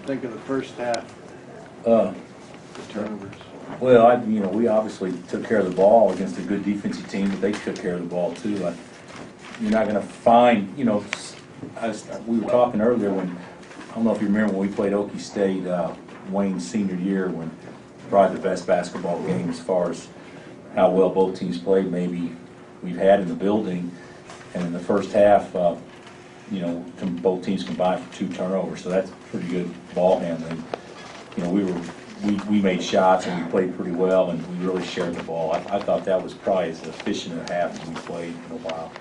think of the first half, Uh, the turnovers? well, we obviously took care of the ball against a good defensive team, but they took care of the ball too. You're not going to find, we were talking earlier when, I don't know if you remember when we played Okie State, Wayne's senior year, when probably the best basketball game as far as how well both teams played maybe we've had in the building. And in the first half, both teams combined for 2 turnovers, so that's pretty good ball handling. We made shots and we played pretty well, and we really shared the ball. I thought that was probably as efficient a half as we played in a while.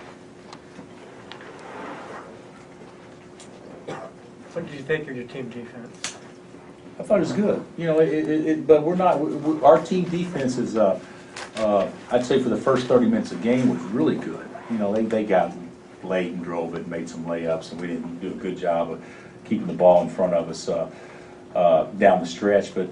What did you think of your team defense? I thought it was good. But we're not. Our team defense is, I'd say, for the first 30 minutes of the game was really good. They got late and drove it, and made some layups, and we didn't do a good job of keeping the ball in front of us down the stretch. But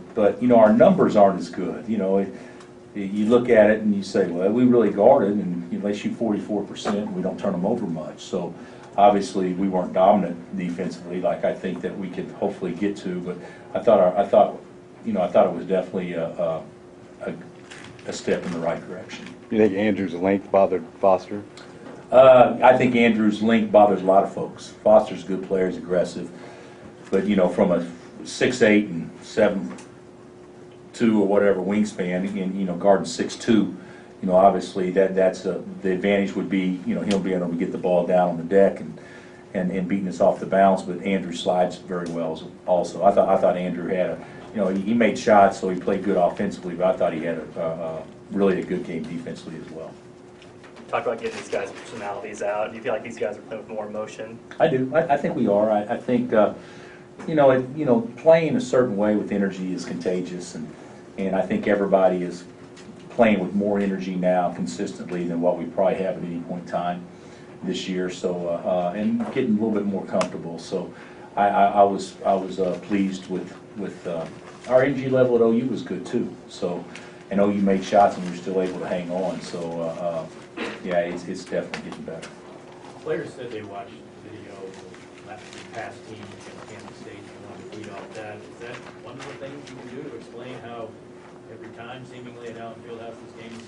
our numbers aren't as good. You look at it and you say, well, we really guarded, and they shoot 44%, and we don't turn them over much. So obviously we weren't dominant defensively like I think that we could hopefully get to. But I thought it was definitely a step in the right direction. You think Andrew's length bothered Foster? I think Andrew's length bothers a lot of folks. Foster's a good player, he's aggressive, but from a 6'8" and 7'2" or whatever wingspan, and guarding 6'2", obviously that's the advantage would be he'll be able to get the ball down on the deck and beating us off the bounce. But Andrew slides very well also. I thought Andrew had he made shots, so he played good offensively, but I thought he had really a good game defensively as well. Talk about getting these guys' personalities out. Do you feel like these guys are playing with more emotion? I do. I think we are. I think playing a certain way with energy is contagious, and I think everybody is playing with more energy now consistently than what we probably have at any point in time this year. So and getting a little bit more comfortable. So I was pleased with our energy level at OU was good too. So and OU made shots and we were still able to hang on. So yeah, it's definitely getting better. Players said they watched video of past teams in Kansas State and wanted to read off that. Is that one of the things you can do to explain how every time seemingly at Allen Fieldhouse this game's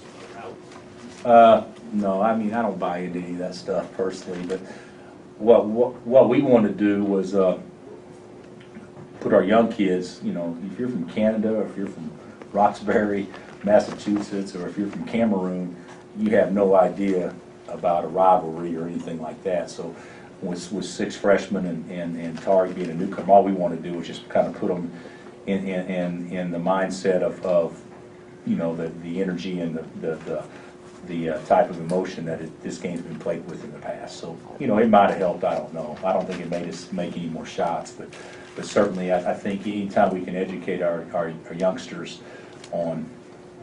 a rout? No, I don't buy into any of that stuff personally, but what we want to do was put our young kids, if you're from Canada or if you're from Roxbury, Massachusetts, or if you're from Cameroon, you have no idea about a rivalry or anything like that. So with 6 freshmen and Tari being a newcomer, all we want to do is just kind of put them in the mindset of the energy and the type of emotion that this game's been played with in the past. So it might have helped. I don't know. I don't think it made us make any more shots, but certainly I think anytime we can educate our youngsters on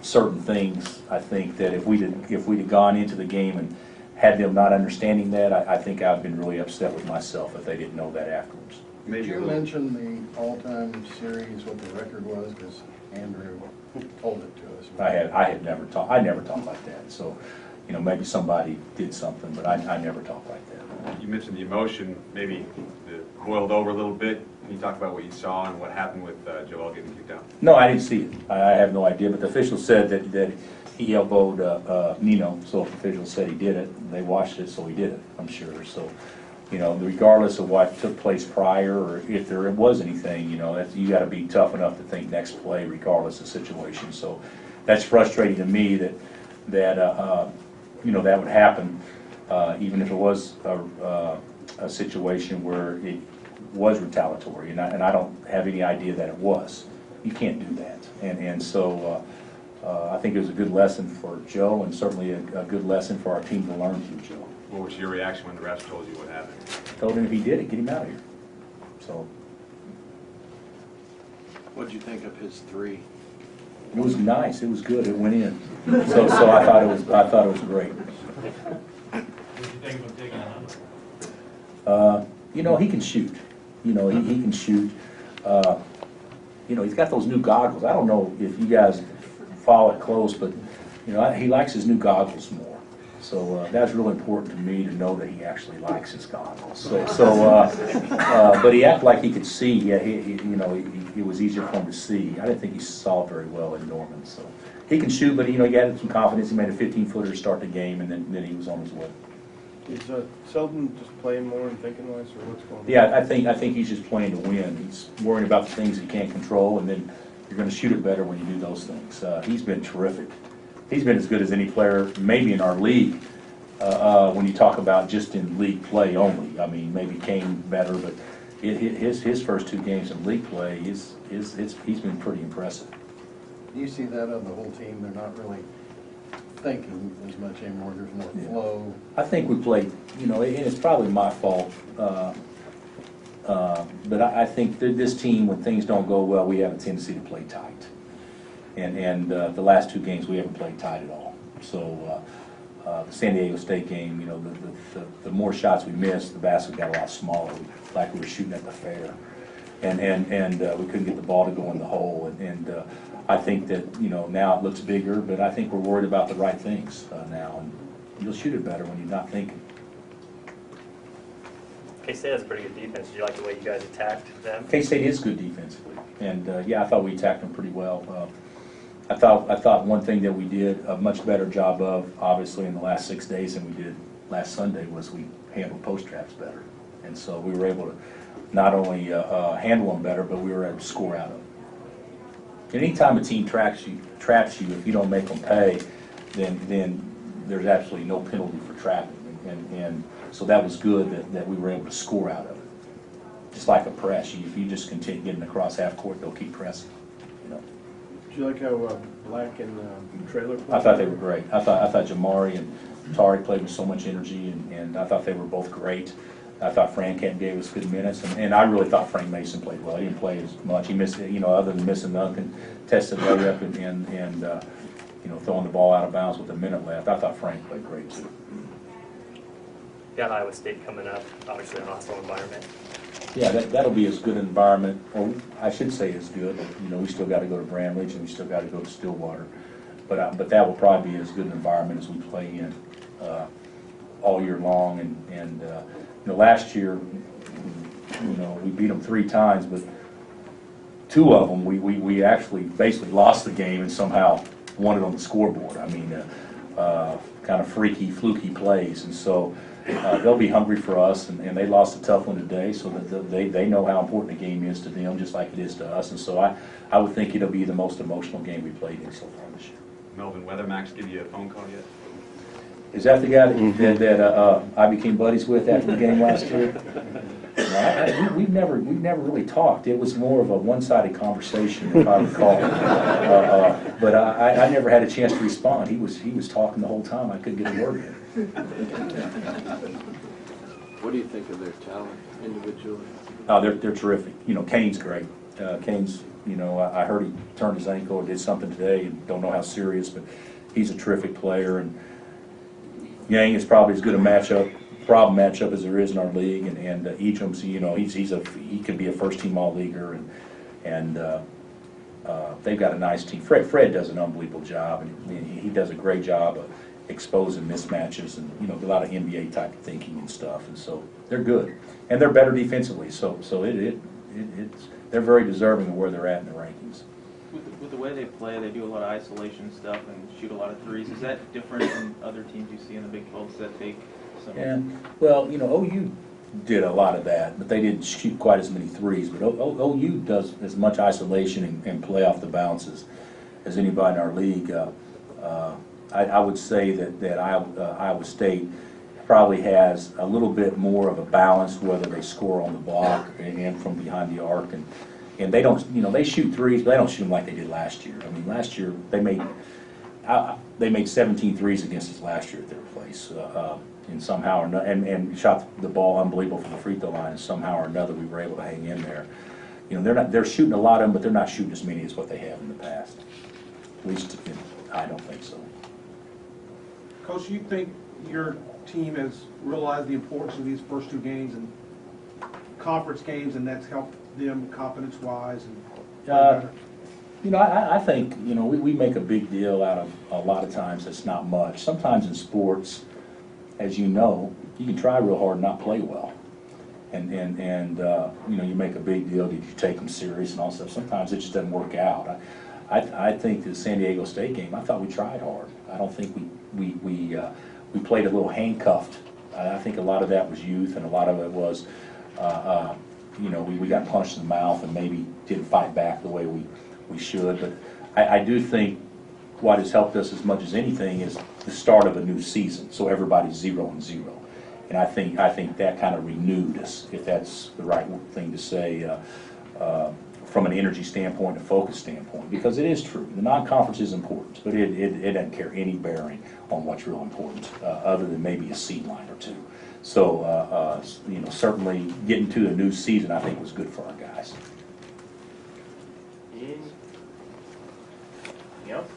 certain things, I think that if we'd have gone into the game and had them not understanding that, I think I've been really upset with myself if they didn't know that afterwards. Did you mention the all-time series, what the record was? Because Andrew told it to us. I never talked like that. So, maybe somebody did something, but I never talked like that. You mentioned the emotion, maybe it boiled over a little bit. Can you talk about what you saw and what happened with Joel getting kicked out? No, I didn't see it. I have no idea, but the official said that he elbowed Nino, so if the official said he did it, they watched it, so he did it, I'm sure. So, regardless of what took place prior or if there was anything, you got to be tough enough to think next play regardless of situation. So that's frustrating to me that that would happen, even if it was a situation where it was retaliatory, and I don't have any idea that it was. You can't do that, and so I think it was a good lesson for Joe, and certainly a good lesson for our team to learn through Joe. What was your reaction when the refs told you what happened? Told him if he did it, get him out of here. So What did you think of his 3? it was nice. It was good. It went in. So I thought it was great. What did you think of him taking a number? He can shoot. He can shoot. He's got those new goggles. I don't know if you guys follow it close, but he likes his new goggles more. So that's really important to me to know that he actually likes his goggles. But he acted like he could see. Yeah, it was easier for him to see. I didn't think he saw very well in Norman. So he can shoot, but he got some confidence. He made a 15-footer to start the game, and then he was on his way. Is Selden just playing more and thinking less, or what's going on? Yeah, I think he's just playing to win. He's worrying about the things he can't control, and then you're going to shoot it better when you do those things. He's been terrific. He's been as good as any player, maybe in our league, when you talk about just in league play only. I mean, maybe Kane better, but his first 2 games in league play, he's been pretty impressive. Do you see that on the whole team? They're not really thinking as much anymore. There's more flow. I think we played, and it's probably my fault, but I think that this team, when things don't go well, we have a tendency to play tight. And the last 2 games, we haven't played tight at all. So the San Diego State game, the more shots we missed, the basket got a lot smaller, like we were shooting at the fair. And we couldn't get the ball to go in the hole. And I think that, now it looks bigger, but I think we're worried about the right things now. And you'll shoot it better when you're not thinking. K-State has a pretty good defense. Did you like the way you guys attacked them? K-State is good defensively, and I thought we attacked them pretty well. I thought one thing that we did a much better job of, obviously, in the last 6 days than we did last Sunday, was we handled post traps better, and so we were able to not only handle them better, but we were able to score out of them. Anytime a team traps you, if you don't make them pay, then there's absolutely no penalty for trapping, and so that was good that we were able to score out of it. Just like a press, if you just continue getting across half court, they'll keep pressing. Did you like how Black and Trailer played? I thought they were great. I thought Jamari and Tariq played with so much energy, and I thought they were both great. I thought Frank gave us good minutes, and I really thought Frank Mason played well. He didn't play as much. He missed, other than missing the uncontested layup and throwing the ball out of bounds with a minute left. I thought Frank played great too. You got Iowa State coming up, obviously a hostile environment. Yeah, that'll be as good an environment, or I should say as good. We still got to go to Bramlage and we still got to go to Stillwater, but that will probably be as good an environment as we play in all year long. And last year, we beat them 3 times, but 2 of them we actually basically lost the game and somehow won it on the scoreboard. I mean, kind of freaky, fluky plays, and so. They'll be hungry for us, and they lost a tough one today, so that they know how important the game is to them, just like it is to us. And so I would think it'll be the most emotional game we played in so far this year. Melvin Weathermax give you a phone call yet? Is that the guy that I became buddies with after the game last year? We've never really talked. It was more of a one-sided conversation, if I recall. But I never had a chance to respond. He was talking the whole time. I couldn't get a word in. What do you think of their talent individually? They're terrific. Kane's great. Kane's, I heard he turned his ankle or did something today, and don't know how serious, but he's a terrific player. And Yang is probably as good a problem matchup as there is in our league, and Echam's, he could be a first-team all-leaguer, and they've got a nice team. Fred does an unbelievable job, and he does a great job of exposing mismatches and a lot of NBA type of thinking and stuff, and so they're good, and they're better defensively. So they're very deserving of where they're at in the rankings. With the way they play, they do a lot of isolation stuff and shoot a lot of threes. Is that different from other teams you see in the Big 12? Does that take some? Yeah, well, OU did a lot of that, but they didn't shoot quite as many threes. But OU does as much isolation and play off the bounces as anybody in our league. I would say that Iowa State probably has a little bit more of a balance, whether they score on the block and from behind the arc, and they don't, they shoot threes, but they don't shoot them like they did last year. I mean, last year they made 17 threes against us last year at their place, and somehow or another, and shot the ball unbelievable from the free throw line, and somehow or another we were able to hang in there. They're shooting a lot of them, but they're not shooting as many as what they have in the past. At least, I don't think so. Coach, do you think your team has realized the importance of these first 2 games and conference games, and that's helped them confidence-wise and play better? You know, I think, you know, we make a big deal out of a lot of times it's not much. Sometimes in sports, as you know, you can try real hard and not play well. And you know, you make a big deal, did you take them serious and all stuff. Sometimes it just doesn't work out. I think the San Diego State game, I thought we tried hard. I don't think we played a little handcuffed. I think a lot of that was youth, and a lot of it was, you know, we got punched in the mouth and maybe didn't fight back the way we should. But I do think what has helped us as much as anything is the start of a new season, so everybody's 0-0. And I think that kind of renewed us, if that's the right thing to say, from an energy standpoint, a focus standpoint, because it is true. The non-conference is important, but it doesn't carry any bearing on what's real important, other than maybe a seed line or two. So, you know, certainly getting to a new season, I think, was good for our guys. Yep.